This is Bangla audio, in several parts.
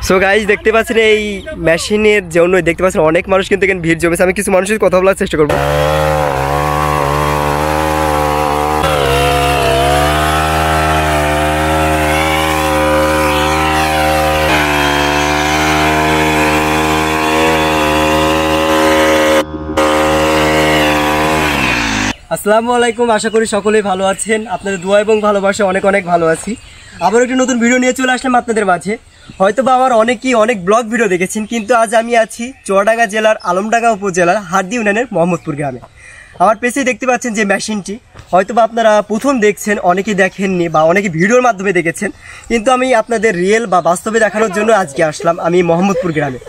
সো গাইজ দেখতে পাচ্ছেন এই মেশিনের জন্য দেখতে পাচ্ছেন অনেক মানুষ কিন্তু এখানে ভিড় জমেছে। আমি কিছু মানুষের কথা বলার চেষ্টা করবো। আসসালামু আলাইকুম, আশা করি সকলেই ভালো আছেন। আপনাদের দোয়া এবং ভালোবাসা অনেক অনেক ভালো আছি। আবার একটি নতুন ভিডিও নিয়ে চলে আসলাম আপনাদের মাঝে। হয়তো বা আমার অনেকেই অনেক ব্লগ ভিডিও দেখেছেন, কিন্তু আজ আমি আছি চুয়াডাঙ্গা জেলার আলমডাঙ্গা উপজেলার হার্দি ইউনিয়নের মোহাম্মদপুর গ্রামে। আমার পেছেই দেখতে পাচ্ছেন যে মেশিনটি, হয়তো বা আপনারা প্রথম দেখছেন, অনেকেই দেখেননি বা অনেকে ভিডিওর মাধ্যমে দেখেছেন, কিন্তু আমি আপনাদের রিয়েল বা বাস্তবে দেখানোর জন্য আজকে আসলাম আমি মোহাম্মদপুর গ্রামে।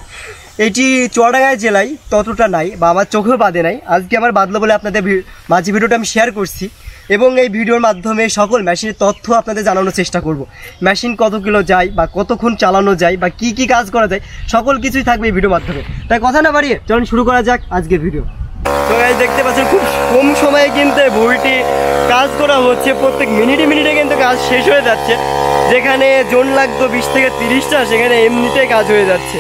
এটি চুয়াডাঙ্গা জেলায় ততটা নাই বা আমার চোখেও বাদে নাই। আজকে আমার বাদলো বলে আপনাদের মাঝে ভিডিওটা আমি শেয়ার করছি এবং এই ভিডিওর মাধ্যমে সকল মেশিনের তথ্য আপনাদের জানানোর চেষ্টা করব। মেশিন কত কিলো যায় বা কতক্ষণ চালানো যায় বা কি কি কাজ করা যায়, সকল কিছুই থাকবে এই ভিডিওর মাধ্যমে। তাই কথা না বাড়িয়ে চলুন শুরু করা যাক আজকের ভিডিও। তো গাইস দেখতে পাচ্ছেন খুব কম সময়ে কিন্তু ভুলটি কাজ করা হচ্ছে। প্রত্যেক মিনিটে মিনিটে কিন্তু কাজ শেষ হয়ে যাচ্ছে। যেখানে জোন লাগতো 20 থেকে 30টা, সেখানে এমনিতেই কাজ হয়ে যাচ্ছে।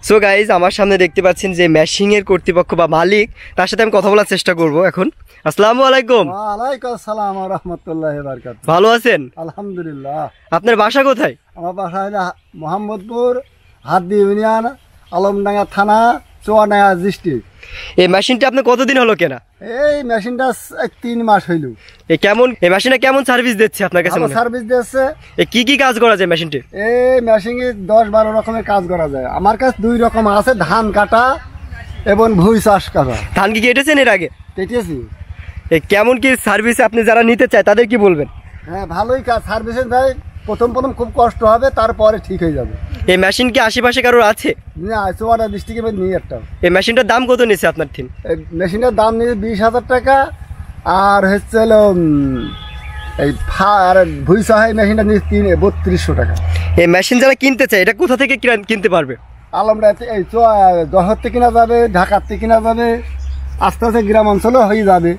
সো গাইজ আমার সামনে দেখতে পাচ্ছেন যে মেশিনের কর্তৃপক্ষ বা মালিক, তার সাথে আমি কথা বলার চেষ্টা করব এখন। আসসালামু আলাইকুম। ওয়ালাইকুম আসসালাম ওয়া রাহমাতুল্লাহি ওয়া বারাকাতুহু। ভালো আছেন? আলহামদুলিল্লাহ। আপনার বাসা কোথায়? আমার বাসা হলো মোহাম্মদপুর, হার্দি ইউনিয়ন, আলমডাঙ্গা থানা, চুয়াডাঙ্গা ডিস্ট্রিক্ট। এই মেশিনটা আপনি কতদিন হলো কেনা? এই মেশিনটা 3 মাস হইল। এই মেশিনটা কেমন সার্ভিস দিচ্ছে আপনার কাছে? সার্ভিস দিচ্ছে। কি কি কাজ করা যায় মেশিনটি? এই মেশিনে 10-12 রকমের কাজ করা যায়। আমার কাছে 2 রকম আছে, ধান কাটা এবং ভুঁই চাষ করা। ধান কি কেটেছেন এর আগে? কেটেছি। কেমন কি সার্ভিস আপনি যারা নিতে চায় তাদের কি বলবেন? হ্যাঁ, ভালোই কাজ। সার্ভিসে যায় প্রথম খুব কষ্ট হবে, তারপরে ঠিক হয়ে যাবে। এই মেশিন কি আশেপাশে কারোর আছে? না, চুয়াডাঙ্গা ডিস্ট্রিক্টে নিয়ে একটা। এই মেশিনটার দাম কত নিচ্ছে আপনার থিম? এই মেশিনটার দাম নিয়ে 20,000 টাকা। আর হচ্ছে এই ভুই সাহাই মেশিনটা নিয়ে 3200 টাকা। এই মেশিন যারা কিনতে চায় এটা কোথা থেকে কিনতে পারবে? আলমডা এই দহতে কিনা যাবে, ঢাকাতে কিনা যাবে, আস্তে আস্তে গ্রাম অঞ্চলে হয়ে যাবে।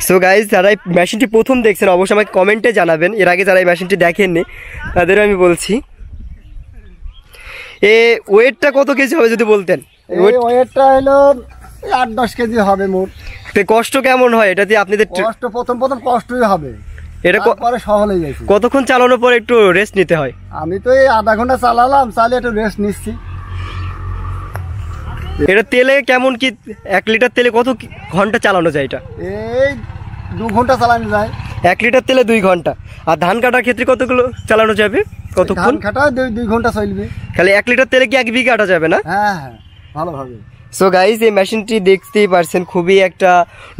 সো গাইজ যারা এই মেশিনটি প্রথম দেখছেন অবশ্যই আমাকে কমেন্টে জানাবেন। এর আগে যারা এই মেশিনটি দেখেননি তাদেরও আমি বলছি। ওয়েটটা কত কেজি হবে যদি বলতেন? ওয়েটটা হলো 8-10 কেজি হবে মোট। কষ্ট কেমন হয় এটা দিয়ে? আপনাদের কষ্ট প্রথম কষ্টই হবে, এটা পরে সহজ হয়ে যাচ্ছে। কতক্ষণ চালানোর পর একটু রেস্ট নিতে হয়? আমি তো এই আধা ঘন্টা চালালাম, চালিয়ে একটু রেস্ট নিচ্ছি। এটা তেলে কেমন কি? 1 লিটার তেলে কত ঘন্টা চালানো যায় এটা? এই 2 ঘন্টা চালানো যায়। 1 লিটার তেলে 2 ঘন্টা। আর ধান কাটার ক্ষেত্রে কতগুলো চালানো যাবে? কতক্ষণ? ধান কাটা 2 ঘন্টা চলবে। খালি 1 লিটার তেলে কি 1 বিঘা কাটা যাবে না? হ্যাঁ হ্যাঁ, ভালোভাবে। সো গাইজ এই মেশিনটি দেখতেই পারছেন খুবই একটা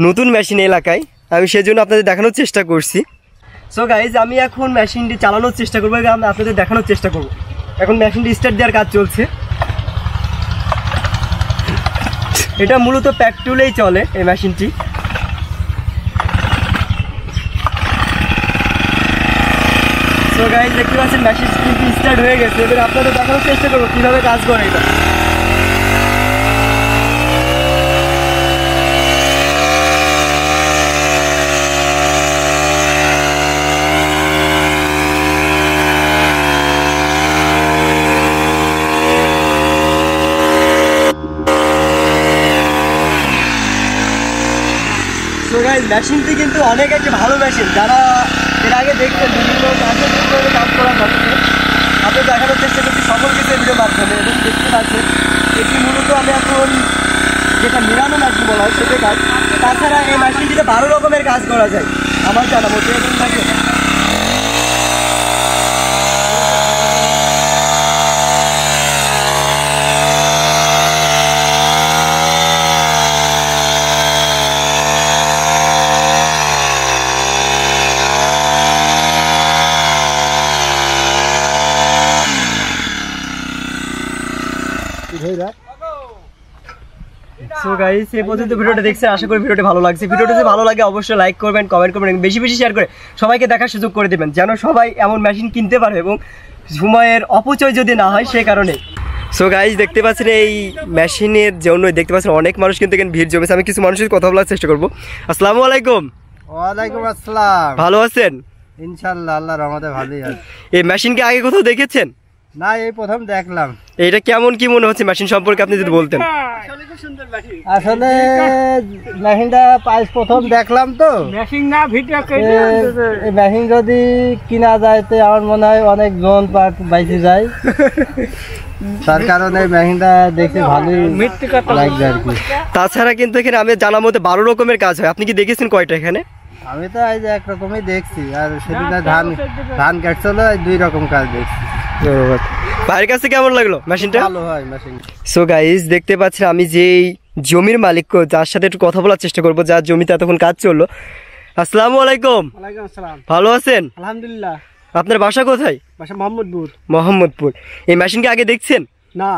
নতুন মেশিন এলাকায়, আমি সেজন্য আপনাদের দেখানোর চেষ্টা করছি। সো গাইজ আমি এখন মেশিনটি চালানোর চেষ্টা করবো, আপনাদের দেখানোর চেষ্টা করবো। এখন মেশিনটি স্টার্ট দেওয়ার কাজ চলছে। এটা মূলত পেট্রোলেই চলে এই মেশিনটি। সো গাইজ দেখতে পাচ্ছেন মেশিন কিন্তু স্টার্ট হয়ে গেছে। এবার আপনাদের দেখানোর চেষ্টা করবো কীভাবে কাজ করে এটা। মেশিনটি কিন্তু অনেক একটি ভালো মেশিন। যারা এর আগে দেখছেন বিভিন্ন কাজ করা যাচ্ছে, আপনি দেখানোর চেষ্টা করছি সকল কিছু ভিডিওর মাধ্যমে। এবং দেখতে পাচ্ছেন এটি মূলত আমি এখন যেটা নিরানো মেশিন বলা হয় সেটা কাজ। তাছাড়া এই মেশিনটিতে 12 রকমের কাজ করা যায় আমার জানা মতো। এবং থাকে সো গাইস এই পর্যন্ত ভিডিওটা দেখছেন, আশা করি ভিডিওটি ভালো লাগছে। ভিডিওটা যদি ভালো লাগে অবশ্যই লাইক করবেন, কমেন্ট করবেন, বেশি বেশি শেয়ার করে সবাইকে দেখার সুযোগ করে দেবেন, যেন সবাই এমন মেশিন কিনতে পারে এবং সময়ের অপচয় যদি না হয় সে কারণে। সো গাইজ দেখতে পাচ্ছেন এই মেশিনের জন্য দেখতে পাচ্ছেন অনেক মানুষ কিন্তু এখানে ভিড় জমেছে। আমি কিছু মানুষের কথা বলার চেষ্টা করবো। আসসালামু আলাইকুম। ওয়ালাইকুম আসসালাম। ভালো আছেন? ইনশাআল্লাহ আল্লাহর রহমতে ভালোই আছে। এই মেশিনকে আগে কোথাও দেখেছেন? না, এই প্রথম দেখলাম। এটা কেমন কি মনে হচ্ছে মেশিন সম্পর্কে আপনি যদি বলতেন? আসলে মেশিনটা প্রথম দেখলাম তো, এই মেশিন যদি কিনা যায় তো আমার মনে হয় অনেক জন পাট বাইচে যায়, তার কারণে মেশিনটা দেখতে ভালোই লাগছে আর কি। তাছাড়া কিন্তু এখানে আমি জানার মধ্যে 12 রকমের কাজ হয়। আপনি কি দেখেছেন কয়টা এখানে? আমি তো এই যে একরকমই দেখছি, আর সেদিনে ধান কাটছিল 2 রকম কাজ দেখছি। ভাইয়ের কাছে কেমন লাগলো মেশিনটা? ভালো হয় মেশিন। সো গাইজ দেখতে পাচ্ছেন আমি যেই জমির মালিক যার সাথে একটু কথা বলার চেষ্টা করবো, যার জমিতে এতক্ষণ কাজ চললো। আসসালামু আলাইকুম। ওয়ালাইকুম আসসালাম। ভালো আছেন? আলহামদুলিল্লাহ। আপনার বাসা কোথায়? বাসা মোহাম্মদপুর। মোহাম্মদপুর। এই মেশিনকে আগে দেখছেন? না,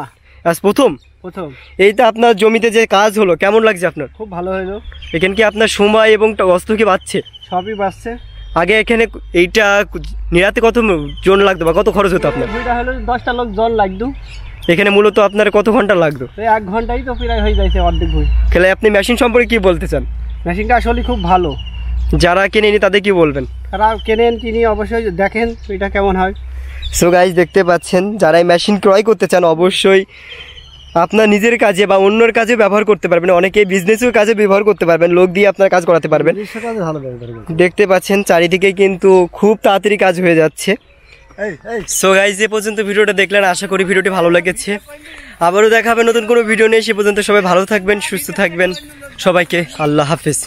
আজ প্রথম। এইটা আপনার জমিতে যে কাজ হলো কেমন লাগছে আপনার? খুব ভালো হলো। এখানে কি আপনার সময় এবং অস্ত্র কি বাঁচছে? সবই বাঁচছে। আগে এখানে এইটা নিরাতে কত জন লাগতো বা কত খরচ হতো আপনার? হলো 10টা লোক জল লাগতো। এখানে মূলত আপনার কত ঘন্টা লাগতো? 1 ঘন্টাই তো প্রায় হয়ে যাচ্ছে, অর্ধেক ভুই। খেলে আপনি মেশিন সম্পর্কে কি বলতে চান? মেশিনটা আসলে খুব ভালো। যারা কেনেনি তাদের কি বলবেন? তারা কিনি অবশ্যই দেখেন এটা কেমন হয়। সো গাইজ দেখতে পাচ্ছেন যারা এই মেশিন ক্রয় করতে চান অবশ্যই আপনার নিজের কাজে বা অন্যর কাজে ব্যবহার করতে পারবেন। অনেকে বিজনেসের কাজে ব্যবহার করতে পারবেন, লোক দিয়ে আপনার কাজ করাতে পারবেন। দেখতে পাচ্ছেন চারিদিকে কিন্তু খুব তাড়াতাড়ি কাজ হয়ে যাচ্ছে। সো গাইজ যে পর্যন্ত ভিডিওটা দেখলেন, আশা করি ভিডিওটি ভালো লেগেছে। আবারও দেখা হবে নতুন কোনো ভিডিও নিয়ে। সে পর্যন্ত সবাই ভালো থাকবেন, সুস্থ থাকবেন। সবাইকে আল্লাহ হাফেজ।